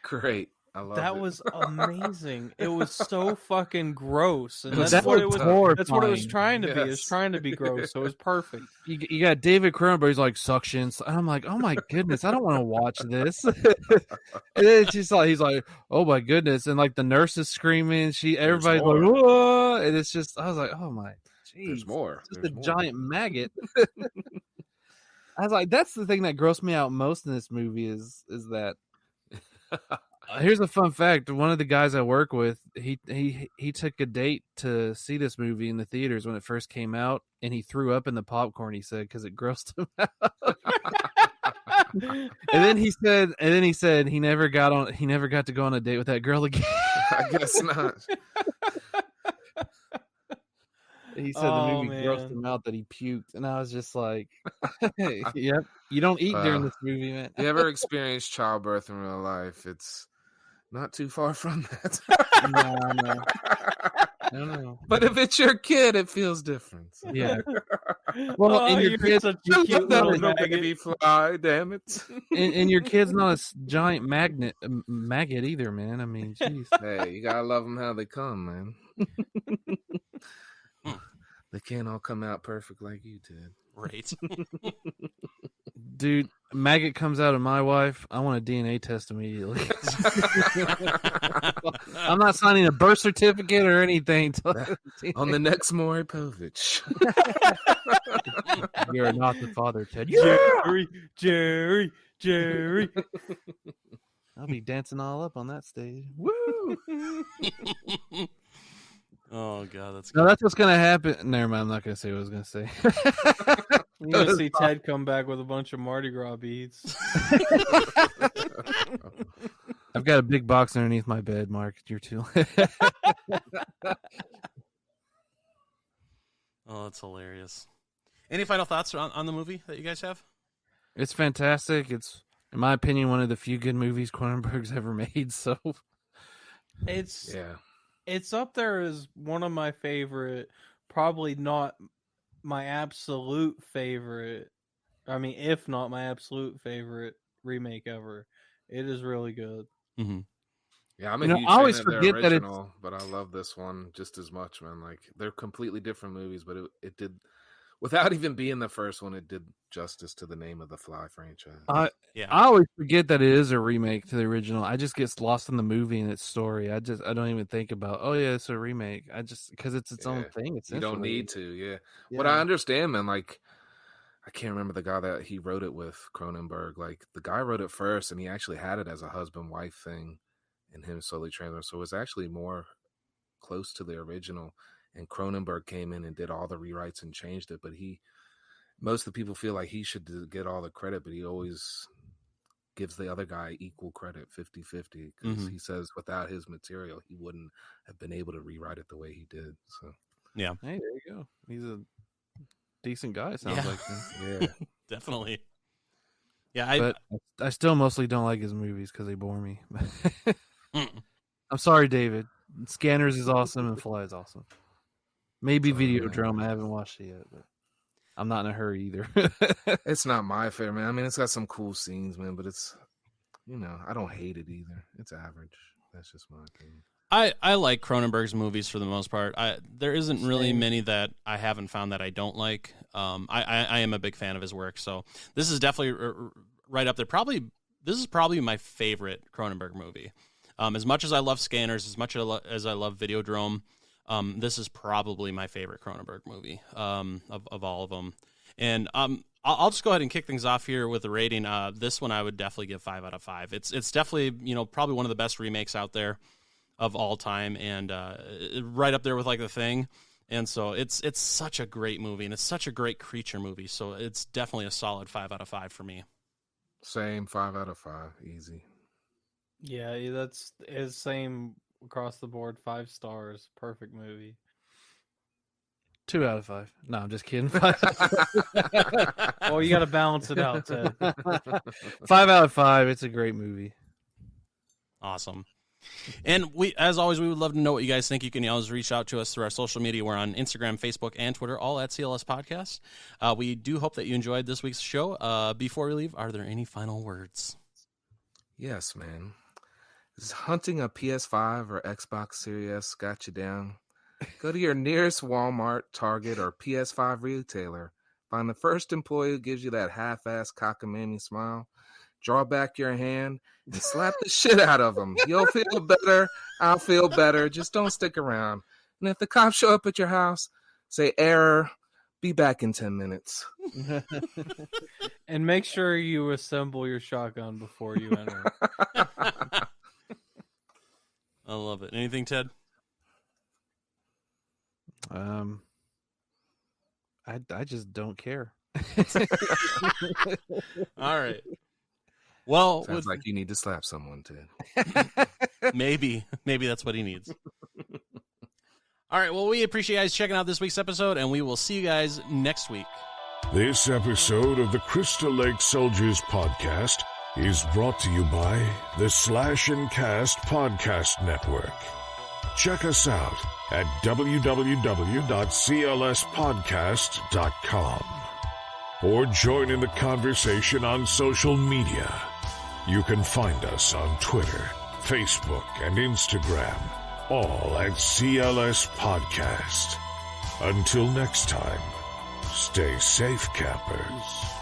Great. I love that. It. Was amazing. It was so fucking gross, and That's that's what it was. That's what it was horrifying. trying to be. It was trying to be gross. So it was perfect. You got David Cronenberg. He's like suctions. And I'm like, oh my goodness, I don't want to watch this. And then it's just like he's like, oh my goodness, and like the nurse is screaming. Everybody's like, whoa, and it's just I was like, oh my, geez, there's more. Just a giant maggot. I was like, that's the thing that grossed me out most in this movie is that. Here's a fun fact: one of the guys I work with, he took a date to see this movie in the theaters when it first came out, and he threw up in the popcorn. He said because it grossed him out. and then he said he never got to go on a date with that girl again. I guess not. He said the movie grossed him out that he puked, and I was just like, "Yep, you don't eat during this movie, man." You ever experienced childbirth in real life? It's not too far from that. No. know. But if it's your kid, it feels different. Yeah. Well, and your kid, such a cute that little little maggot. baby fly, damn it. and your kid's not a giant maggot either, man. I mean, jeez. Hey, you gotta love them how they come, man. They can't all come out perfect like you did. Right. Dude, maggot comes out of my wife, I want a DNA test immediately. I'm not signing a birth certificate or anything. On the next Maury Povich. You're not the father, Ted. Jerry. I'll be dancing all up on that stage. Woo! Oh god, that's No, that's what's gonna happen. Never mind, I'm not gonna say what I was gonna say. You're gonna see Ted come back with a bunch of Mardi Gras beads. I've got a big box underneath my bed, Mark. You're too. Oh, that's hilarious. Any final thoughts on the movie that you guys have? It's fantastic. It's, in my opinion, one of the few good movies Cronenberg's ever made. So, It's up there as one of my favorite, probably not my absolute favorite. I mean, if not my absolute favorite remake ever. It is really good. Mm-hmm. Yeah, I'm a huge I always fan of the forget that original, but I love this one just as much, man. Like, they're completely different movies, but it did, without even being the first one, it did justice to the name of the Fly franchise. I always forget that it is a remake to the original. I just get lost in the movie and its story. I don't even think about, oh yeah, it's a remake. I just, because it's its own thing. You don't need to, Yeah. What I understand, man, like, I can't remember the guy that he wrote it with, Cronenberg. Like, the guy wrote it first, and he actually had it as a husband-wife thing, and him slowly transferred. So it was actually more close to the original. And Cronenberg came in and did all the rewrites and changed it. But most of the people feel like he should get all the credit, but he always gives the other guy equal credit, 50-50, because he says without his material, he wouldn't have been able to rewrite it the way he did. So, yeah. Hey, there you go. He's a decent guy, it sounds like. Yeah. Definitely. Yeah, but I still mostly don't like his movies because they bore me. I'm sorry, David. Scanners is awesome and Fly is awesome. Maybe Videodrome. I haven't watched it yet, but I'm not in a hurry either. It's not my favorite, man. I mean, it's got some cool scenes, man, but it's, I don't hate it either. It's average. That's just my opinion. I like Cronenberg's movies for the most part. There isn't really many that I haven't found that I don't like. I am a big fan of his work, so this is definitely right up there. This is probably my favorite Cronenberg movie. As much as I love Scanners, as much as I love Videodrome, this is probably my favorite Cronenberg movie of all of them. And I'll just go ahead and kick things off here with the rating. This one I would definitely give 5 out of 5. It's definitely probably one of the best remakes out there of all time, and right up there with like The Thing. And so it's such a great movie, and it's such a great creature movie. So it's definitely a solid 5 out of 5 for me. Same, 5 out of 5, easy. Yeah, that's same across the board. 5 stars, perfect movie. 2 out of 5. No, I'm just kidding. Well, you got to balance it out, Ted. 5 out of 5. It's a great movie. Awesome. And as always, we would love to know what you guys think. You can always reach out to us through our social media. We're on Instagram, Facebook, and Twitter, all at CLS Podcast. We do hope that you enjoyed this week's show. Before we leave, are there any final words? Yes, man. Is hunting a PS5 or Xbox Series S got you down? Go to your nearest Walmart, Target, or PS5 retailer. Find the first employee who gives you that half-ass cockamamie smile. Draw back your hand and slap the shit out of them. You'll feel better. I'll feel better. Just don't stick around. And if the cops show up at your house, say, error, be back in 10 minutes. And make sure you assemble your shotgun before you enter. I love it. Anything, Ted? I just don't care. All right. Well, sounds like you need to slap someone, Ted. Maybe that's what he needs. All right. Well, we appreciate you guys checking out this week's episode, and we will see you guys next week. This episode of the Crystal Lake Soldiers podcast is brought to you by the Slash and Cast Podcast Network. Check us out at www.clspodcast.com or join in the conversation on social media. You can find us on Twitter, Facebook, and Instagram, all at CLS Podcast. Until next time, stay safe, campers.